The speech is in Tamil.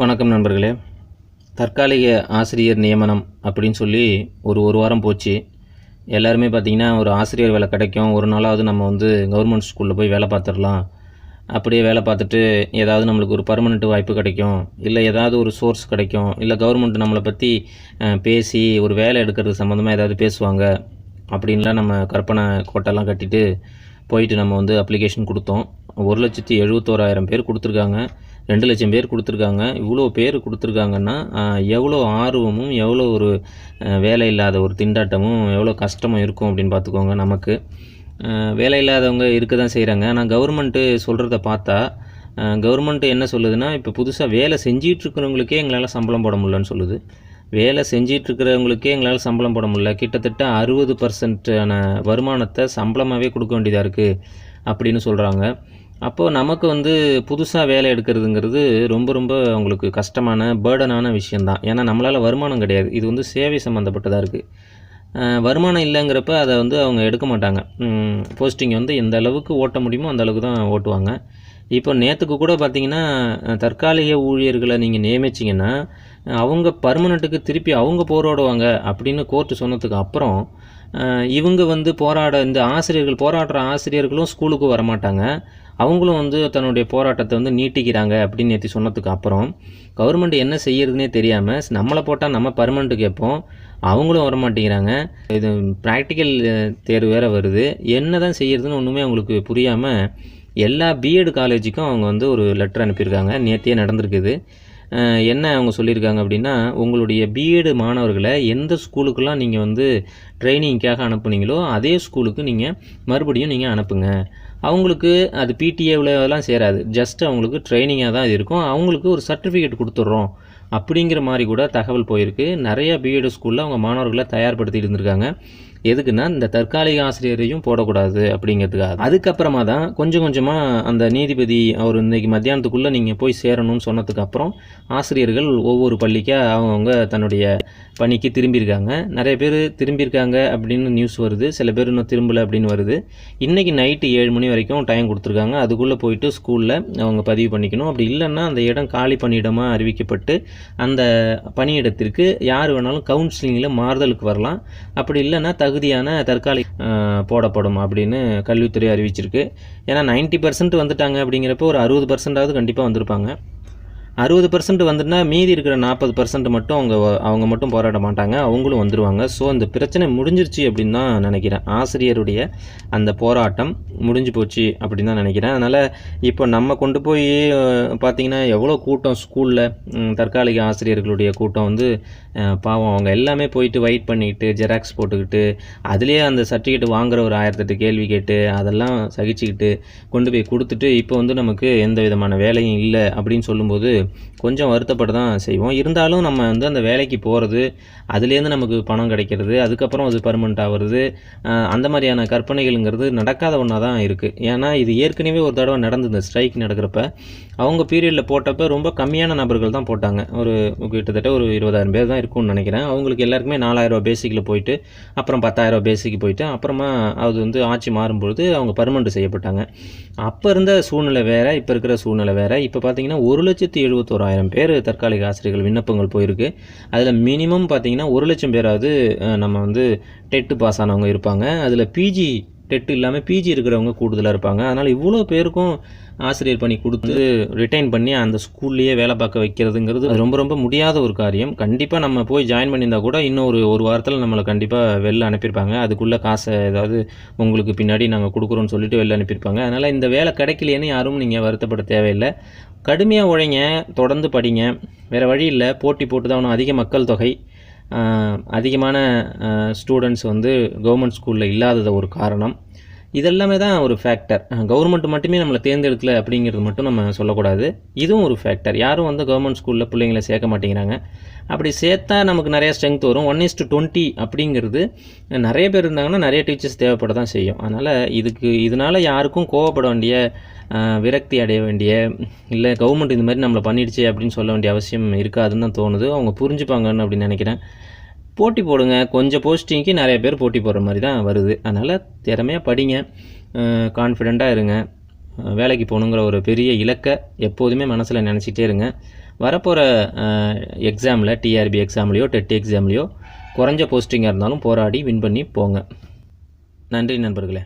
வணக்கம் நண்பர்களே. தற்காலிக ஆசிரியர் நியமனம் அப்படின்னு சொல்லி ஒரு வாரம் போச்சு. எல்லாருமே பார்த்திங்கன்னா ஒரு ஆசிரியர் வேலை கிடைக்கும், ஒரு நாளாவது நம்ம கவர்மெண்ட் ஸ்கூலில் போய் வேலை பார்த்துடலாம், அப்படியே வேலை பார்த்துட்டு ஏதாவது நம்மளுக்கு ஒரு பர்மனெண்ட் வாய்ப்பு கிடைக்கும், இல்லை ஏதாவது ஒரு சோர்ஸ் கிடைக்கும், இல்லை கவர்மெண்ட் நம்மளை பற்றி பேசி ஒரு வேலை எடுக்கிறது சம்மந்தமாக ஏதாவது பேசுவாங்க அப்படின்லாம் நம்ம கற்பனை கோட்டெல்லாம் கட்டிட்டு போயிட்டு நம்ம அப்ளிகேஷன் கொடுத்தோம். 1,71,000 பேர் கொடுத்துருக்காங்க, 2 லட்சம் பேர் கொடுத்துருக்காங்க. இவ்வளோ பேர் கொடுத்துருக்காங்கன்னா எவ்வளோ ஆர்வமும் எவ்வளோ ஒரு வேலை இல்லாத ஒரு திண்டாட்டமும் எவ்வளோ கஷ்டமும் இருக்கும் அப்படின்னு பார்த்துக்கோங்க. நமக்கு வேலை இல்லாதவங்க இருக்க தான் செய்கிறாங்க. ஆனால் கவர்மெண்ட்டு சொல்கிறத பார்த்தா கவர்மெண்ட்டு என்ன சொல்லுதுன்னா, இப்போ புதுசாக வேலை செஞ்சிகிட்ருக்கிறவங்களுக்கே எங்களால் சம்பளம் போட முடியலன்னு சொல்லுது. வேலை செஞ்சிகிட்ருக்கிறவங்களுக்கே எங்களால் சம்பளம் போட முடியல, கிட்டத்தட்ட 60% வருமானத்தை சம்பளமாகவே கொடுக்க வேண்டியதாக இருக்குது அப்படின்னு சொல்கிறாங்க. அப்போது நமக்கு புதுசாக வேலை எடுக்கிறதுங்கிறது ரொம்ப அவங்களுக்கு கஷ்டமான பேர்டனான விஷயந்தான். ஏன்னா நம்மளால் வருமானம் கிடையாது, இது சேவை சம்மந்தப்பட்டதாக இருக்குது. வருமானம் இல்லைங்கிறப்ப அதை அவங்க எடுக்க மாட்டாங்க. போஸ்டிங் எந்த அளவுக்கு ஓட்ட முடியுமோ அந்த அளவுக்கு தான் ஓட்டுவாங்க. இப்போ நேற்றுக்கு கூட பார்த்திங்கன்னா, தற்காலிக ஊழியர்களை நீங்கள் நியமிச்சிங்கன்னா அவங்க பர்மனெண்ட்டுக்கு திருப்பி அவங்க போராடுவாங்க அப்படின்னு கோர்ட்டு சொன்னதுக்கு அப்புறம் இவங்க இந்த ஆசிரியர்கள் போராடுற ஆசிரியர்களும் ஸ்கூலுக்கு வரமாட்டாங்க, அவங்களும் தன்னுடைய போராட்டத்தை நீட்டிக்கிறாங்க அப்படின்னு நேற்று சொன்னதுக்கு அப்புறம் கவர்மெண்ட் என்ன செய்யறதுனே தெரியாமல் நம்மளை போட்டால் நம்ம பர்மனெண்ட்டு கேட்போம், அவங்களும் வரமாட்டேங்கிறாங்க. இது ப்ராக்டிக்கல் தேர்வு வேறு வருது, என்ன தான் செய்யறதுன்னு ஒன்றுமே அவங்களுக்கு புரியாமல் எல்லா பிஎட் காலேஜுக்கும் அவங்க ஒரு லெட்டர் அனுப்பியிருக்காங்க. நேற்றே நடந்திருக்குது. என்ன அவங்க சொல்லியிருக்காங்க அப்படின்னா, உங்களுடைய பிஎட் மாணவர்களை எந்த ஸ்கூலுக்கெல்லாம் நீங்கள் ட்ரைனிங்காக அனுப்புனீங்களோ அதே ஸ்கூலுக்கு நீங்கள் மறுபடியும் நீங்கள் அனுப்புங்க. அவங்களுக்கு அது பிடிஏவிலலாம் சேராது, ஜஸ்ட் அவங்களுக்கு ட்ரைனிங்காக தான் இருக்கும், அவங்களுக்கு ஒரு சர்டிஃபிகேட் கொடுத்துட்றோம் அப்படிங்கிற மாதிரி கூட தகவல் போயிருக்கு. நிறைய பிஎட் ஸ்கூலில் அவங்க மாணவர்களை தயார்படுத்திட்டு இருந்திருக்காங்க. எதுக்குன்னா, இந்த தற்காலிக ஆசிரியரையும் போடக்கூடாது அப்படிங்கிறதுக்காக. அதுக்கப்புறமா தான் கொஞ்சம் கொஞ்சமாக அந்த நீதிபதி அவர் இன்றைக்கி மத்தியானத்துக்குள்ளே நீங்கள் போய் சேரணும்னு சொன்னதுக்கப்புறம் ஆசிரியர்கள் ஒவ்வொரு பள்ளிக்காக அவங்கவுங்க தன்னுடைய பணிக்கு திரும்பியிருக்காங்க. நிறைய பேர் திரும்பியிருக்காங்க அப்படின்னு நியூஸ் வருது, சில பேர் இன்னும் திரும்பலை அப்படின்னு வருது. இன்றைக்கி நைட்டு 7 மணி வரைக்கும் டைம் கொடுத்துருக்காங்க, அதுக்குள்ளே போயிட்டு ஸ்கூலில் அவங்க பதிவு பண்ணிக்கணும். அப்படி இல்லைன்னா அந்த இடம் காலி பணியிடமாக அறிவிக்கப்பட்டு அந்த பணியிடத்திற்கு யார் வேணாலும் கவுன்சிலிங்கில் மாறுதலுக்கு வரலாம், அப்படி இல்லைன்னா தகுதியான தற்காலிக போடப்படும் அப்படின்னு கல்வித்துறை அறிவிச்சிருக்கு. ஏன்னா 90% வந்துட்டாங்க அப்படிங்கிறப்போ ஒரு 60%ஆவது கண்டிப்பாக வந்திருப்பாங்க. 60% வந்துட்டுனா மீதி இருக்கிற 40% மட்டும் அவங்க மட்டும் போராட மாட்டாங்க, அவங்களும் வந்துடுவாங்க. ஸோ அந்த பிரச்சனை முடிஞ்சிருச்சு அப்படின்னு தான் நினைக்கிறேன். ஆசிரியருடைய அந்த போராட்டம் முடிஞ்சு போச்சு அப்படின்னு தான் நினைக்கிறேன். அதனால் இப்போ நம்ம கொண்டு போய் பார்த்திங்கன்னா எவ்வளோ கூட்டம் ஸ்கூலில் தற்காலிக ஆசிரியர்களுடைய கூட்டம் பாவம் அவங்க எல்லாமே போயிட்டு வெயிட் பண்ணிக்கிட்டு ஜெராக்ஸ் போட்டுக்கிட்டு அதுலேயே அந்த சர்டிஃபிகேட் வாங்குகிற ஒரு 1008 கேள்வி கேட்டு அதெல்லாம் சகிச்சுக்கிட்டு கொண்டு போய் கொடுத்துட்டு இப்போ நமக்கு எந்த விதமான வேலையும் இல்லை அப்படின்னு சொல்லும்போது கொஞ்சம் வருத்தப்பட தான் செய்வோம். இருந்தாலும் நம்ம அந்த வேலைக்கு போகிறது, அதுலேருந்து நமக்கு பணம் கிடைக்கிறது, அதுக்கப்புறம் அது பர்மனெண்ட் ஆகிறது, அந்த மாதிரியான கற்பனைகள்ங்கிறது நடக்காத ஒன்றா தான் இருக்குது. ஏன்னா இது ஏற்கனவே ஒரு தடவை நடந்தது. ஸ்ட்ரைக் நடக்கிறப்ப அவங்க பீரியடில் போட்டப்போ ரொம்ப கம்மியான நபர்கள் தான் போட்டாங்க, ஒரு கிட்டத்தட்ட ஒரு 20,000 பேர் தான் இருக்கும்னு நினைக்கிறேன். அவங்களுக்கு எல்லாருக்குமே 4,000 பேசிக்கில் போயிட்டு அப்புறம் 10,000 பேசிக்கு போயிட்டு அப்புறமா அது ஆட்சி மாறும்பொழுது அவங்க பர்மனெண்ட் செய்யப்பட்டாங்க. அப்போ இருந்த சூழ்நிலை வேறு, இப்போ இருக்கிற சூழ்நிலை வேறு. இப்போ பார்த்திங்கன்னா 1,71,000 பேர் தற்காலிக ஆசிரியர்கள் விண்ணப்பங்கள் போயிருக்கு. அதில் மினிமம் பார்த்திங்கன்னா 1 லட்சம் பேராவது நம்ம டெட்டு பாஸ் ஆனவங்க இருப்பாங்க. அதில் பிஜி டெட்டு இல்லாமல் பிஜி இருக்கிறவங்க கூடுதலாக இருப்பாங்க. அதனால் இவ்வளோ பேருக்கும் ஆசிரியர் பணி கொடுத்து ரிட்டைன் பண்ணி அந்த ஸ்கூல்லையே வேலை பார்க்க வைக்கிறதுங்கிறது ரொம்ப முடியாத ஒரு காரியம். கண்டிப்பாக நம்ம போய் ஜாயின் பண்ணியிருந்தால் கூட இன்னும் ஒரு வாரத்தில் நம்மளை கண்டிப்பாக வெளில அனுப்பியிருப்பாங்க. அதுக்குள்ளே காசை ஏதாவது உங்களுக்கு பின்னாடி நாங்கள் கொடுக்குறோன்னு சொல்லிட்டு வெளில அனுப்பியிருப்பாங்க. அதனால் இந்த வேலை கிடைக்கலையேன்னு யாரும் நீங்கள் வருத்தப்பட தேவையில்லை. கடுமையாக உழைங்க, தொடர்ந்து படிங்க, வேறு வழி இல்லை. போட்டி போட்டு தான் ஒன்றும் அதிக மக்கள் தொகை, அதிகமான ஸ்டூடெண்ட்ஸ் கவர்மெண்ட் ஸ்கூலில் இல்லாதது ஒரு காரணம். இதெல்லாமே தான் ஒரு ஃபேக்டர். கவர்மெண்ட் மட்டுமே நம்மளை தேர்ந்தெடுக்கலை அப்படிங்கிறது மட்டும் நம்ம சொல்லக்கூடாது, இதுவும் ஒரு ஃபேக்டர். யாரும் கவர்மெண்ட் ஸ்கூலில் பிள்ளைங்களை சேர்க்க மாட்டேங்கிறாங்க. அப்படி சேர்த்தா நமக்கு நிறைய ஸ்ட்ரென்த் வரும். 1:20 அப்படிங்கிறது நிறைய பேர் இருந்தாங்கன்னா நிறைய டீச்சர்ஸ் தேவைப்பட தான் செய்யும். அதனால் இதனால் யாருக்கும் கோவப்பட வேண்டிய, விரக்தி அடைய வேண்டிய, இல்லை கவர்மெண்ட் இந்த மாதிரி நம்மளை பண்ணிடுச்சு அப்படின்னு சொல்ல வேண்டிய அவசியம் இருக்காதுன்னு தான் தோணுது. அவங்க புரிஞ்சுப்பாங்கன்னு அப்படின்னு நினைக்கிறேன். போட்டி போடுங்க, கொஞ்சம் போஸ்டிங்க்கு நிறைய பேர் போட்டி போடுற மாதிரி தான் வருது. அதனால் திறமையாக படிங்க, கான்ஃபிடெண்ட்டாக இருங்க. வேலைக்கு போகணுங்கிற ஒரு பெரிய இலக்கை எப்போதுமே மனசில் நினச்சிட்டே இருங்க. வரப்போகிற எக்ஸாமில் டிஆர்பி எக்ஸாம்லேயோ டெட் எக்ஸாம்லேயோ குறைஞ்ச போஸ்டிங்காக இருந்தாலும் போராடி வின் பண்ணி போங்க. நன்றி நண்பர்களே.